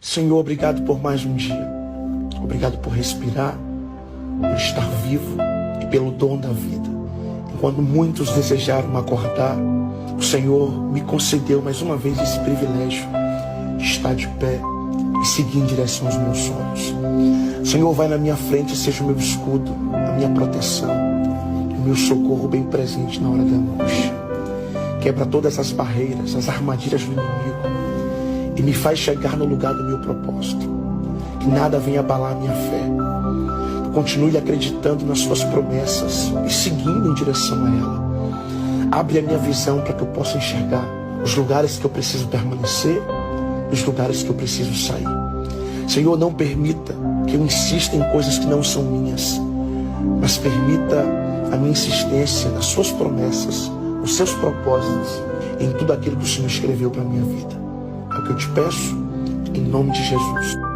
Senhor, obrigado por mais um dia. Obrigado por respirar, por estar vivo e pelo dom da vida. Enquanto muitos desejaram acordar, o Senhor me concedeu mais uma vez esse privilégio de estar de pé e seguir em direção aos meus sonhos. Senhor, vai na minha frente e seja o meu escudo, a minha proteção, o meu socorro bem presente na hora da angústia. Quebra todas as barreiras, as armadilhas do inimigo e me faz chegar no lugar do meu propósito. Que nada venha abalar a minha fé. Continue acreditando nas suas promessas e seguindo em direção a ela. Abre a minha visão para que eu possa enxergar os lugares que eu preciso permanecer e os lugares que eu preciso sair. Senhor, não permita que eu insista em coisas que não são minhas, mas permita a minha insistência nas suas promessas, nos seus propósitos, em tudo aquilo que o Senhor escreveu para a minha vida. É o que eu te peço, em nome de Jesus.